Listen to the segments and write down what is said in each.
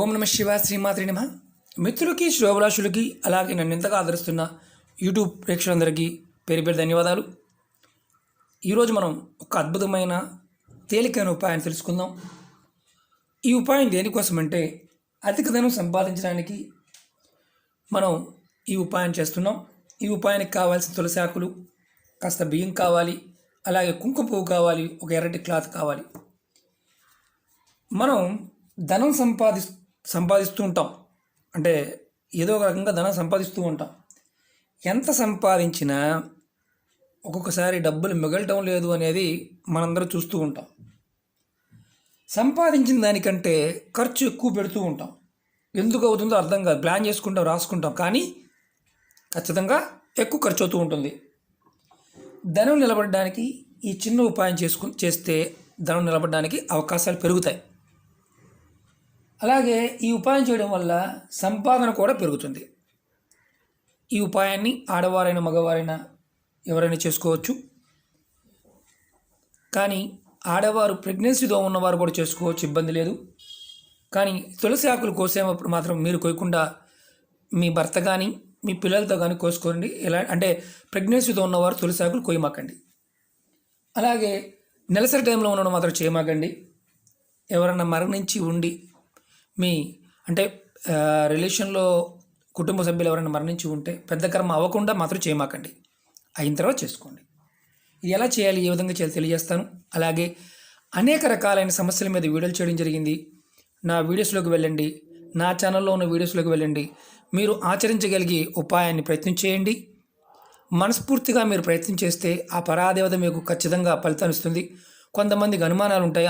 ఓం నమ శివాయ శ్రీమాత్రి నమ. మిత్రులకి శ్రోభిలాషులకి అలాగే నన్ను ఎంతగా ఆదరిస్తున్న యూట్యూబ్ ప్రేక్షకులందరికీ పేరు పేరు ధన్యవాదాలు. ఈరోజు మనం ఒక అద్భుతమైన తేలికైన ఉపాయాన్ని తెలుసుకుందాం. ఈ ఉపాయం దేనికోసం అంటే అధిక ధనం సంపాదించడానికి మనం ఈ ఉపాయం చేస్తున్నాం. ఈ ఉపాయానికి కావాల్సిన తులసి ఆకులు, కాస్త బియ్యం కావాలి, అలాగే కుంకుమ పువ్వు కావాలి, ఒక ఎర్రటి క్లాత్ కావాలి. మనం ధనం సంపాదిస్తూ ఉంటాం, అంటే ఏదో ఒక రకంగా ధనం సంపాదిస్తూ ఉంటాం. ఎంత సంపాదించినా ఒక్కొక్కసారి డబ్బులు మిగలటం లేదు అనేది మనందరూ చూస్తూ ఉంటాం. సంపాదించిన దానికంటే ఖర్చు ఎక్కువ పెడుతూ ఉంటాం. ఎందుకు అవుతుందో అర్థం కాదు. ప్లాన్ చేసుకుంటాం, రాసుకుంటాం, కానీ ఖచ్చితంగా ఎక్కువ ఖర్చు అవుతూ ఉంటుంది. ధనం నిలబడడానికి ఈ చిన్న ఉపాయం చేస్తే ధనం నిలబడడానికి అవకాశాలు పెరుగుతాయి. అలాగే ఈ ఉపాయం చేయడం వల్ల సంపాదన కూడా పెరుగుతుంది. ఈ ఉపాయాన్ని ఆడవారైనా మగవారైనా ఎవరైనా చేసుకోవచ్చు, కానీ ఆడవారు ప్రెగ్నెన్సీతో ఉన్నవారు కూడా చేసుకోవచ్చు, ఇబ్బంది లేదు. కానీ తులసి ఆకులు కోసేటప్పుడు మాత్రం మీరు కోయకుండా మీ భర్త కానీ మీ పిల్లలతో కానీ కోసుకోండి. ఎలా అంటే ప్రెగ్నెన్సీతో ఉన్నవారు తులసి ఆకులు కోయమాకండి. అలాగే నెలసరి టైంలో ఉండడం మాత్రం చేయమాకండి. ఎవరైనా మరణించి ఉండి మీ అంటే రిలేషన్లో కుటుంబ సభ్యులు ఎవరైనా మరణించి ఉంటే పెద్ద కర్మ అవ్వకుండా మాత్రం చేయమాకండి, అయిన తర్వాత చేసుకోండి. ఇది ఎలా చేయాలి, ఏ విధంగా చేయాలి తెలియజేస్తాను. అలాగే అనేక రకాలైన సమస్యల మీద వీడియోలు చేయడం జరిగింది. నా వీడియోస్లోకి వెళ్ళండి, నా ఛానల్లో ఉన్న వీడియోస్లోకి వెళ్ళండి. మీరు ఆచరించగలిగే ఉపాయాన్ని ప్రయత్నం చేయండి. మనస్ఫూర్తిగా మీరు ప్రయత్నం చేస్తే ఆ పరాదేవత మీకు ఖచ్చితంగా ఫలితాన్ని ఇస్తుంది. కొంతమందికి అనుమానాలు ఉంటాయి.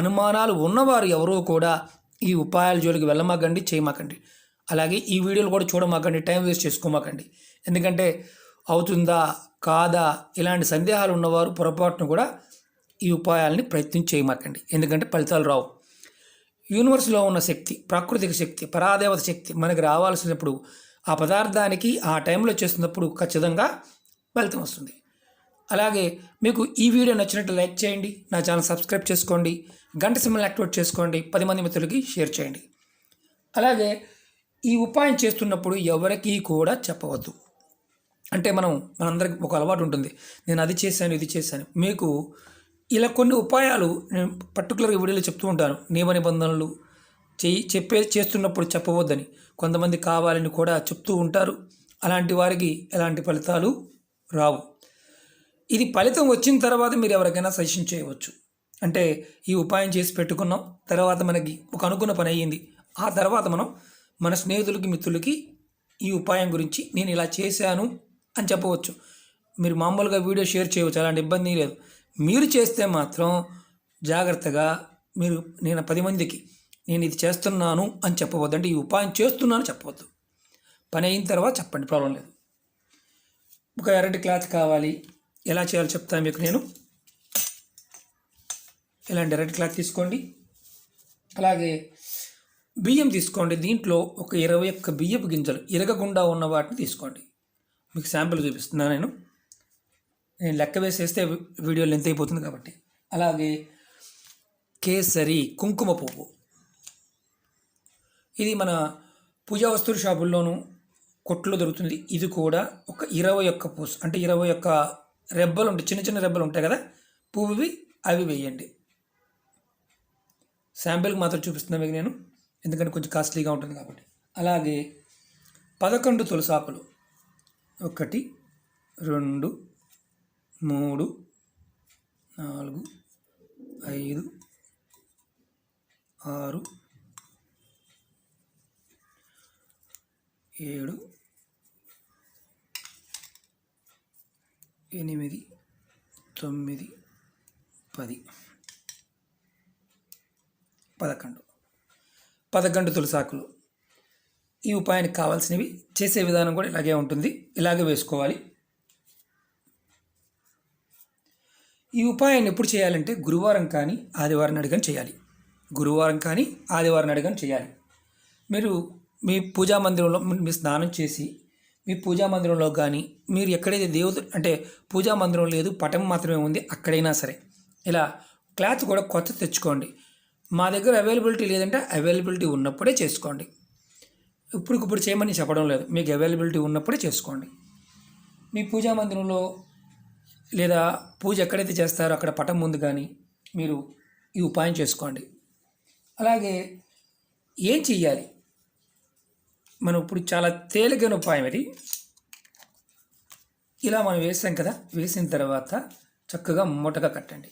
అనుమానాలు ఉన్నవారు ఎవరో కూడా ఈ ఉపాయాల జోలికి వెళ్ళమాకండి, చేయమాకండి. అలాగే ఈ వీడియోలు కూడా చూడమాకండి, టైం వేస్ట్ చేసుకోమాకండి. ఎందుకంటే అవుతుందా కాదా ఇలాంటి సందేహాలు ఉన్నవారు పొరపాటును కూడా ఈ ఉపాయాలని ప్రయత్నం చేయమాకండి, ఎందుకంటే ఫలితాలు రావు. యూనివర్స్లో ఉన్న శక్తి, ప్రాకృతిక శక్తి, పరాదేవత శక్తి మనకి రావాల్సినప్పుడు ఆ పదార్థానికి ఆ టైంలో చేస్తున్నప్పుడు ఖచ్చితంగా ఫలితం వస్తుంది. అలాగే మీకు ఈ వీడియో నచ్చినట్టు లైక్ చేయండి, నా ఛానల్ సబ్స్క్రైబ్ చేసుకోండి, గంట సింబల్ యాక్టివేట్ చేసుకోండి, 10 మంది మిత్రులకి షేర్ చేయండి. అలాగే ఈ ఉపాయం చేస్తున్నప్పుడు ఎవరికీ కూడా చెప్పవద్దు. అంటే మనందరికి ఒక అలవాటు ఉంటుంది, నేను అది చేశాను ఇది చేశాను. మీకు ఇలా కొన్ని ఉపాయాలు నేను పర్టికులర్గా వీడియోలో చెప్తూ ఉంటాను. నియమ నిబంధనలు చేస్తున్నప్పుడు చెప్పవద్దని కొంతమంది కావాలని కూడా చెప్తూ ఉంటారు. అలాంటి వారికి ఎలాంటి ఫలితాలు రావు. ఇది ఫలితం వచ్చిన తర్వాత మీరు ఎవరికైనా సజెషన్ చేయవచ్చు. అంటే ఈ ఉపాయం చేసి పెట్టుకున్నాం, తర్వాత మనకి ఒక అనుకున్న పని అయ్యింది, ఆ తర్వాత మనం మన స్నేహితులకి మిత్రులకి ఈ ఉపాయం గురించి నేను ఇలా చేశాను అని చెప్పవచ్చు. మీరు మామూలుగా వీడియో షేర్ చేయవచ్చు, అలాంటి ఇబ్బంది లేదు. మీరు చేస్తే మాత్రం జాగ్రత్తగా నేను 10 మందికి నేను ఇది చేస్తున్నాను అని చెప్పవద్దు. అంటే ఈ ఉపాయం చేస్తున్నాను చెప్పవద్దు. పని అయిన తర్వాత చెప్పండి, ప్రాబ్లం లేదు. ఒక ఎర్రటి క్లాత్ కావాలి, ఎలా చేయాలో చెప్తాను మీకు నేను. ఇలాంటి ఎర్రటి క్లాత్ తీసుకోండి. అలాగే బియ్యం తీసుకోండి. దీంట్లో ఒక 21 బియ్యపు గింజలు ఇరగకుండా ఉన్న వాటిని తీసుకోండి. మీకు శాంపిల్ చూపిస్తున్నాను నేను లెక్క వేసేస్తే వీడియో లెంత్ అయిపోతుంది కాబట్టి. అలాగే కేసరి, కుంకుమ పువ్వు, ఇది మన పూజా వస్తువుల షాపుల్లోనూ కొట్లో దొరుకుతుంది. ఇది కూడా ఒక 21 పూస్, అంటే 21 రెబ్బలు ఉంటాయి, చిన్న చిన్న రెబ్బలు ఉంటాయి కదా పువ్వువి, అవి వేయండి. శాంపిల్కి మాత్రం చూపిస్తున్నా మీకు నేను, ఎందుకంటే కొంచెం కాస్ట్లీగా ఉంటుంది కాబట్టి. అలాగే 11 తులసాకులు, 1 2 3 4 5 6 7 8 9 10 11 తులసాకులు. ఈ ఉపాయానికి కావాల్సినవి, చేసే విధానం కూడా ఇలాగే ఉంటుంది, ఇలాగే వేసుకోవాలి. ఈ ఉపాయాన్ని ఎప్పుడు చేయాలంటే గురువారం కానీ ఆదివారం అడిగని చేయాలి. గురువారం కానీ ఆదివారం అడిగని చేయాలి. మీరు మీ పూజా మందిరంలో మీ స్నానం చేసి మీ పూజా మందిరంలో కానీ, మీరు ఎక్కడైతే అంటే పూజా మందిరం లేదు, పటం మాత్రమే ఉంది, అక్కడైనా సరే ఇలా క్లాత్ కూడా కొత్త తెచ్చుకోండి. మా దగ్గర అవైలబిలిటీ లేదంటే అవైలబిలిటీ ఉన్నప్పుడే చేసుకోండి. ఇప్పుడు చేయమని చెప్పడం లేదు, మీకు అవైలబిలిటీ ఉన్నప్పుడే చేసుకోండి. మీ పూజా మందిరంలో లేదా పూజ ఎక్కడైతే చేస్తారో అక్కడ పటం ముందు కానీ మీరు ఈ ఉపాయం చేసుకోండి. అలాగే ఏం చెయ్యాలి, మనం ఇప్పుడు చాలా తేలికైన ఉపాయం ఇది. ఇలా మనం వేసాం కదా, వేసిన తర్వాత చక్కగా మూటగా కట్టండి.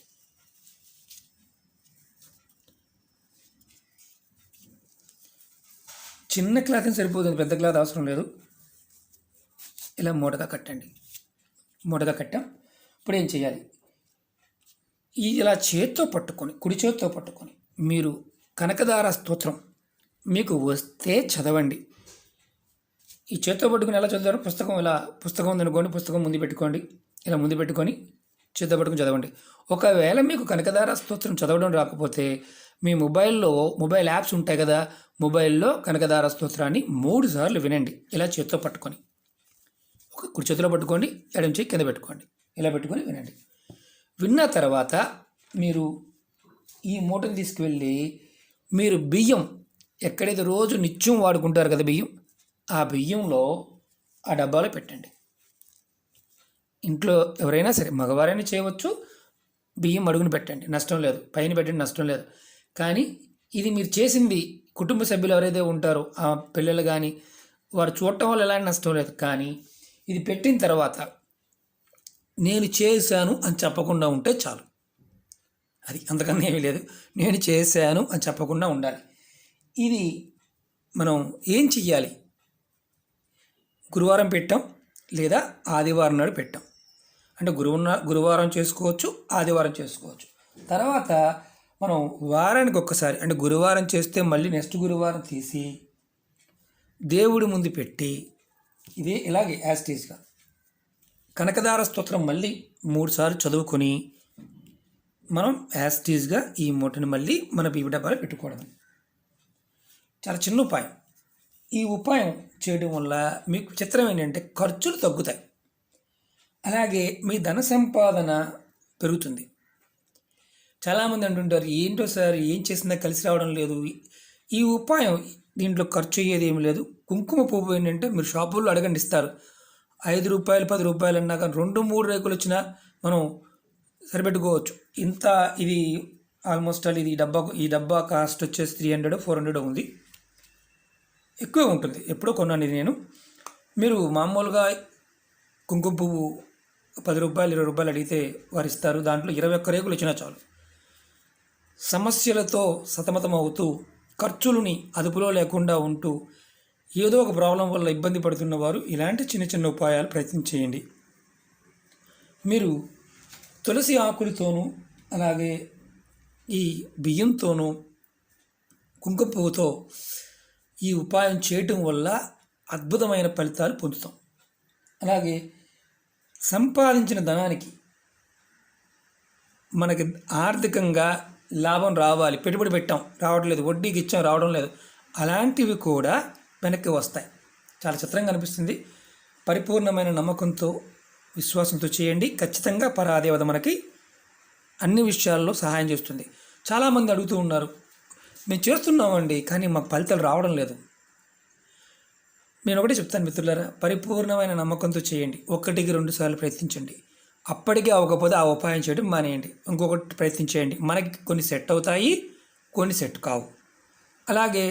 చిన్న క్లాత్ సరిపోతుంది, పెద్ద క్లాత్ అవసరం లేదు. ఇలా మూటగా కట్టండి. మూటగా కట్టాం. ఇప్పుడు ఏం చేయాలి, ఇలా చేత్తో పట్టుకొని, కుడి చేత్తో పట్టుకొని మీరు కనకదార స్తోత్రం మీకు వస్తే చదవండి. ఈ చేత్తో పట్టుకుని ఎలా చదువుతారు, పుస్తకం ఉందనుకోండి, పుస్తకం ముందు పెట్టుకోండి. ఇలా ముందు పెట్టుకొని చేత్తో పట్టుకుని చదవండి. ఒకవేళ మీకు కనకదార స్తోత్రం చదవడం రాకపోతే మీ మొబైల్ యాప్స్ ఉంటాయి కదా, మొబైల్లో కనకదార స్తోత్రాన్ని 3 సార్లు వినండి. ఇలా చేత్తో పట్టుకొని, ఒక కుడి చేతిలో పట్టుకోండి, ఎడమ చేయి కింద పెట్టుకోండి. ఇలా పెట్టుకొని వినండి. విన్న తర్వాత మీరు ఈ మూటను తీసుకువెళ్ళి మీరు బియ్యం ఎక్కడైతే రోజు నిత్యం వాడుకుంటారు కదా బియ్యం, ఆ బియ్యంలో ఆ డబ్బాలో పెట్టండి. ఇంట్లో ఎవరైనా సరే మగవారైనా చేయవచ్చు. బియ్యం అడుగుని పెట్టండి, నష్టం లేదు. పైన పెట్టండి, నష్టం లేదు. కానీ ఇది మీరు చేసింది కుటుంబ సభ్యులు ఎవరైతే ఉంటారో ఆ పిల్లలు కానీ వారు చూడటం వల్ల ఎలాంటి నష్టం లేదు. కానీ ఇది పెట్టిన తర్వాత నేను చేశాను అని చెప్పకుండా ఉంటే చాలు. అది అంతకన్నా ఏమీ లేదు. నేను చేశాను అని చెప్పకుండా ఉండాలి. ఇది మనం ఏం చెయ్యాలి, గురువారం పెట్టాం లేదా ఆదివారం నాడు పెట్టాం అంటే గురువారం చేసుకోవచ్చు, ఆదివారం చేసుకోవచ్చు. తర్వాత మనం వారానికి ఒక్కసారి అంటే గురువారం చేస్తే మళ్ళీ నెక్స్ట్ గురువారం తీసి దేవుడి ముందు పెట్టి ఇదే ఇలాగే యాస్టీస్గా కనకదార స్తోత్రం మళ్ళీ 3 సార్లు చదువుకొని మనం యాస్టీస్గా ఈ మూటని మళ్ళీ మన బియ్య డబ్బాలో పెట్టుకోవడం. చాలా చిన్న ఉపాయం. ఈ ఉపాయం చేయడం వల్ల మీకు చిత్రం ఏంటంటే ఖర్చులు తగ్గుతాయి, అలాగే మీ ధన సంపాదన పెరుగుతుంది. చాలామంది అంటుంటారు, ఏంటో సార్ ఏం చేసినా కలిసి రావడం లేదు. ఈ ఉపాయం దీంట్లో ఖర్చు అయ్యేది ఏమి లేదు. కుంకుమ పువ్వు ఏంటంటే మీరు షాపుల్లో అడగండి, ఇస్తారు. 5 రూపాయలు 10 రూపాయలు అన్నా కానీ 2-3 రేకులు వచ్చినా మనం సరిపెట్టుకోవచ్చు. ఇది ఆల్మోస్ట్ ఆల్ ఈ డబ్బా కాస్ట్ వచ్చేసి 300-400 ఉంది, ఎక్కువ ఉంటుంది. ఎప్పుడో కొన్నాను ఇది నేను. మీరు మామూలుగా కుంకుమ పువ్వు 10 రూపాయలు 20 రూపాయలు అడిగితే వారు ఇస్తారు. దాంట్లో 21 రేకులు వచ్చినా చాలు. సమస్యలతో సతమతం అవుతూ ఖర్చులని అదుపులో లేకుండా ఉంటూ ఏదో ఒక ప్రాబ్లం వల్ల ఇబ్బంది పడుతున్న వారు ఇలాంటి చిన్న చిన్న ఉపాయాలు ప్రయత్నం చేయండి. మీరు తులసి ఆకులతోనూ అలాగే ఈ బియ్యంతోనూ కుంకుమ పువ్వుతో ఈ ఉపాయం చేయటం వల్ల అద్భుతమైన ఫలితాలు పొందుతాం. అలాగే సంపాదించిన ధనానికి మనకి ఆర్థికంగా లాభం రావాలి. పెట్టుబడి పెట్టాం, రావడం లేదు. వడ్డీకి ఇచ్చాం, రావడం లేదు. అలాంటివి కూడా వెనక్కి వస్తాయి. చాలా చిత్రంగా అనిపిస్తుంది. పరిపూర్ణమైన నమ్మకంతో విశ్వాసంతో చేయండి. ఖచ్చితంగా పరాదేవత మనకి అన్ని విషయాల్లో సహాయం చేస్తుంది. చాలామంది అడుగుతూ ఉన్నారు, మేము చేస్తున్నామండి కానీ మాకు ఫలితాలు రావడం లేదు. నేను ఒకటే చెప్తాను మిత్రులారా, పరిపూర్ణమైన నమ్మకంతో చేయండి. 1-2 సార్లు ప్రయత్నించండి. అప్పటికే అవ్వకపోతే ఆ ఉపాయం చేయడం మానేయండి, ఇంకొకటి ప్రయత్నించేయండి. మనకి కొన్ని సెట్ అవుతాయి, కొన్ని సెట్ కావు. అలాగే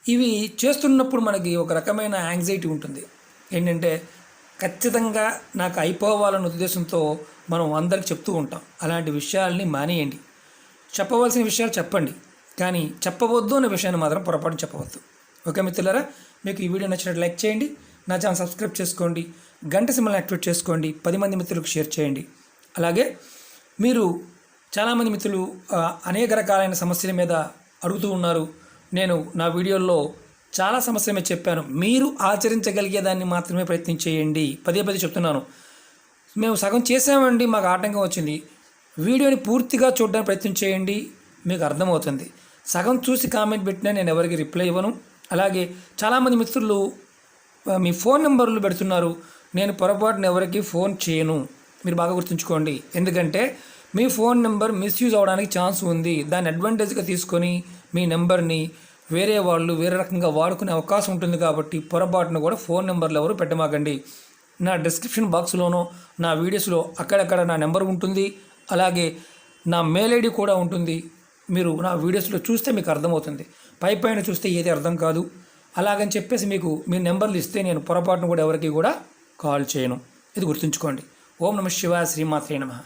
ఇవి చేస్తున్నప్పుడు మనకి ఒక రకమైన యాంగ్జైటీ ఉంటుంది. ఏంటంటే ఖచ్చితంగా నాకు అయిపోవాలన్న ఉద్దేశంతో మనం అందరికి చెప్తూ ఉంటాం. అలాంటి విషయాల్ని మానేయండి. చెప్పవలసిన విషయాలు చెప్పండి, కానీ చెప్పవద్దు అనే విషయాన్ని మాత్రం పొరపాటు చెప్పవద్దు. ఓకే మిత్రులారా, మీకు ఈ వీడియో నచ్చినట్టు లైక్ చేయండి, నా ఛానల్ సబ్స్క్రైబ్ చేసుకోండి, గంట సింబల్ని యాక్టివేట్ చేసుకోండి, 10 మంది మిత్రులకు షేర్ చేయండి. అలాగే మీరు చాలామంది మిత్రులు అనేక రకాలైన సమస్యల మీద అడుగుతూ ఉన్నారు. నేను నా వీడియోల్లో చాలా సమస్యల మీద చెప్పాను. మీరు ఆచరించగలిగేదాన్ని మాత్రమే ప్రయత్నం చేయండి. పదే చెప్తున్నాను. మేము సగం చేసామండి, మాకు ఆటంకం వచ్చింది. వీడియోని పూర్తిగా చూడడానికి ప్రయత్నం చేయండి, మీకు అర్థమవుతుంది. సగం చూసి కామెంట్ పెట్టినా నేను ఎవరికి రిప్లై ఇవ్వను. అలాగే చాలామంది మిత్రులు మీ ఫోన్ నెంబర్లు పెడుతున్నారు. నేను పొరపాటున ఎవరికి ఫోన్ చేయను, మీరు బాగా గుర్తుంచుకోండి. ఎందుకంటే మీ ఫోన్ నెంబర్ మిస్యూజ్ అవడానికి ఛాన్స్ ఉంది. దాన్ని అడ్వాంటేజ్గా తీసుకొని మీ నెంబర్ని వేరే వాళ్ళు వేరే రకంగా వాడుకునే అవకాశం ఉంటుంది. కాబట్టి పొరపాటును కూడా ఫోన్ నెంబర్లు ఎవరు పెట్టమాకండి. నా డిస్క్రిప్షన్ బాక్స్లోనో నా వీడియోస్లో అక్కడక్కడ నా నెంబర్ ఉంటుంది. అలాగే నా మెయిల్ ఐడి కూడా ఉంటుంది. మీరు నా వీడియోస్లో చూస్తే మీకు అర్థమవుతుంది. పైన చూస్తే ఏది అర్థం కాదు. అలాగని చెప్పేసి మీకు మీ నెంబర్లు ఇస్తే నేను పొరపాటును కూడా ఎవరికి కూడా కాల్ చేయను. ఇది గుర్తుంచుకోండి. ఓం నమః శివాయ. శ్రీమాత్రే నమః.